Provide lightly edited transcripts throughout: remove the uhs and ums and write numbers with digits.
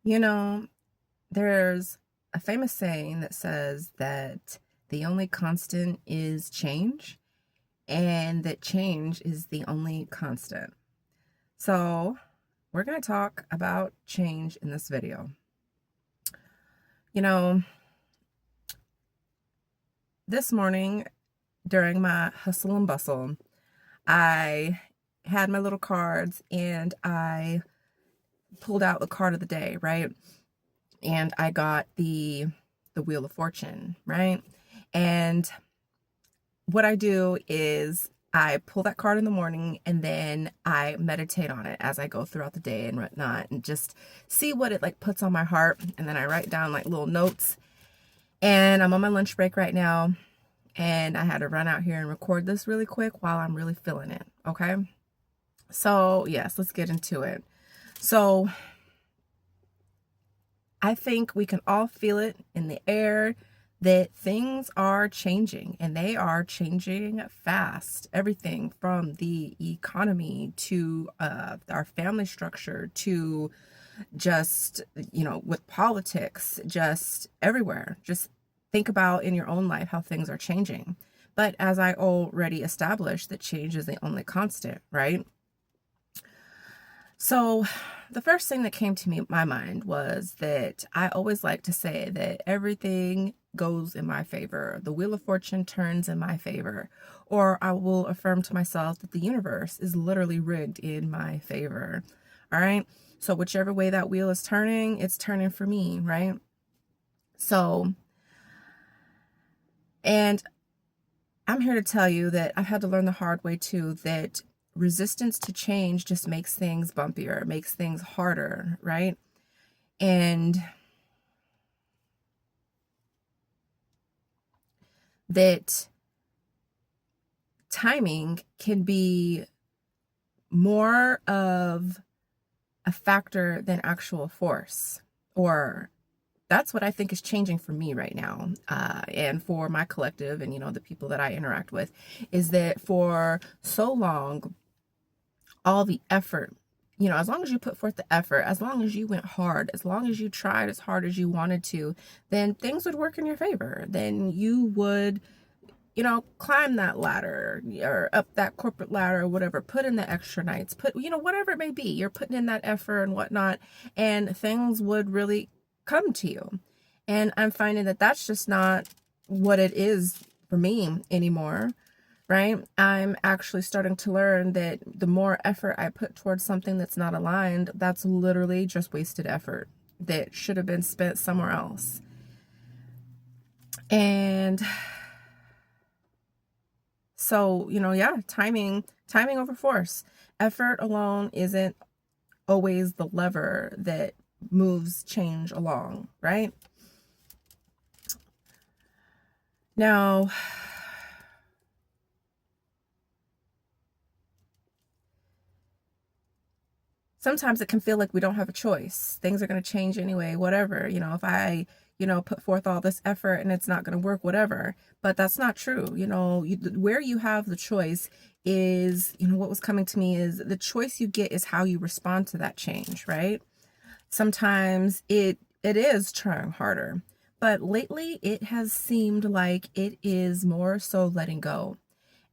You know, there's a famous saying that says that the only constant is change, and that change is the only constant. So, we're going to talk about change in this video. You know, this morning during my hustle and bustle, I had my little cards and I pulled out the card of the day, right? And I got the Wheel of Fortune, right? And what I do is I pull that card in the morning and then I meditate on it as I go throughout the day and whatnot, and just see what it like puts on my heart. And then I write down like little notes. And I'm on my lunch break right now, and I had to run out here and record this really quick while I'm really feeling it. Okay. So yes, let's get into it. So I think we can all feel it in the air that things are changing, and they are changing fast. Everything from the economy to our family structure to just, with politics, just everywhere. Just think about in your own life how things are changing. But as I already established, that change is the only constant, right? So, the first thing that came to my mind was that I always like to say that everything goes in my favor. The Wheel of Fortune turns in my favor. Or I will affirm to myself that the universe is literally rigged in my favor. All right. So, whichever way that wheel is turning, it's turning for me, right? So, and I'm here to tell you that I've had to learn the hard way too, that resistance to change just makes things bumpier, makes things harder, right? And that timing can be more of a factor than actual force. Or that's what I think is changing for me right now, and for my collective and, the people that I interact with, is that for so long, all the effort, as long as you put forth the effort, as long as you went hard, as long as you tried as hard as you wanted to, then things would work in your favor. Then you would, climb that ladder or up that corporate ladder or whatever, put in the extra nights, whatever it may be, you're putting in that effort and whatnot, and things would really come to you. And I'm finding that that's just not what it is for me anymore. Right? I'm actually starting to learn that the more effort I put towards something that's not aligned, that's literally just wasted effort that should have been spent somewhere else. And so, yeah, timing over force. Effort alone isn't always the lever that moves change along, right? Now, sometimes it can feel like we don't have a choice. Things are going to change anyway, whatever. If I, put forth all this effort and it's not going to work, whatever. But that's not true. Where you have the choice is, what was coming to me is the choice you get is how you respond to that change, right? Sometimes it is trying harder, but lately it has seemed like it is more so letting go.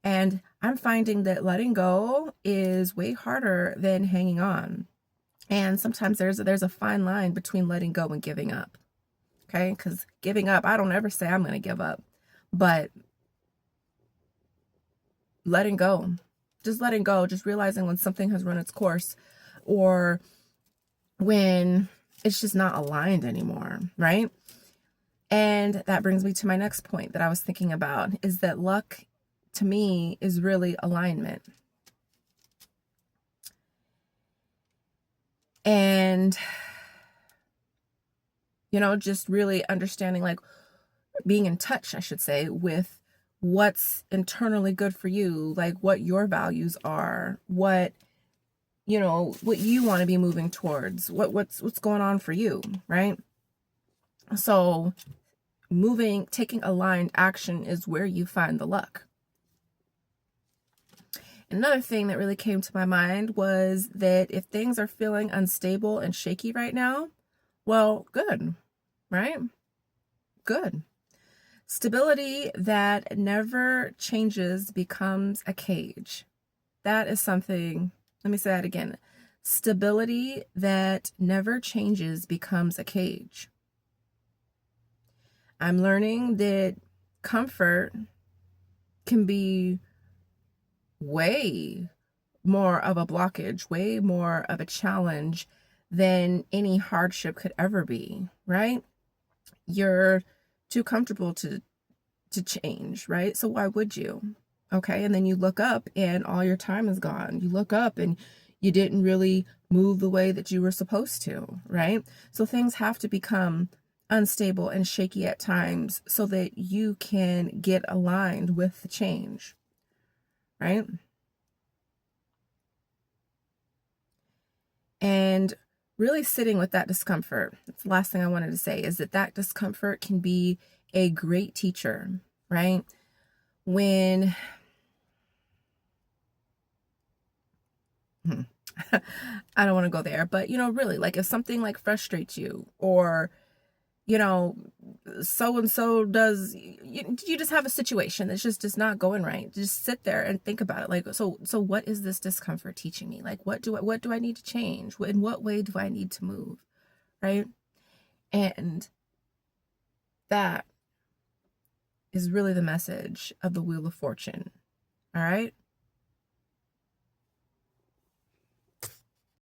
And I'm finding that letting go is way harder than hanging on. And sometimes there's a fine line between letting go and giving up. Okay? Because giving up, I don't ever say I'm going to give up. But letting go, just realizing when something has run its course, or when it's just not aligned anymore, right? And that brings me to my next point that I was thinking about, is that luck to me is really alignment. And, just really understanding, like being in touch, I should say, with what's internally good for you, like what your values are, what you want to be moving towards, what's going on for you, right? So taking aligned action is where you find the luck. Another thing that really came to my mind was that if things are feeling unstable and shaky right now, Well, good, right? Good. Stability that never changes becomes a cage. That is something, let me say that again. Stability that never changes becomes a cage. I'm learning that comfort can be way more of a blockage, way more of a challenge than any hardship could ever be, right? You're too comfortable to change, right? So why would you? Okay, and then you look up and all your time is gone. You look up and you didn't really move the way that you were supposed to, right? So things have to become unstable and shaky at times so that you can get aligned with the change, right? And really sitting with that discomfort. That's the last thing I wanted to say is that that discomfort can be a great teacher, right? When I don't want to go there, but really, like if something like frustrates you, or you know, so and so does, you just have a situation that's just not going right. Just sit there and think about it. Like, so what is this discomfort teaching me? Like, what do I need to change? In what way do I need to move? Right? And that is really the message of the Wheel of Fortune. All right.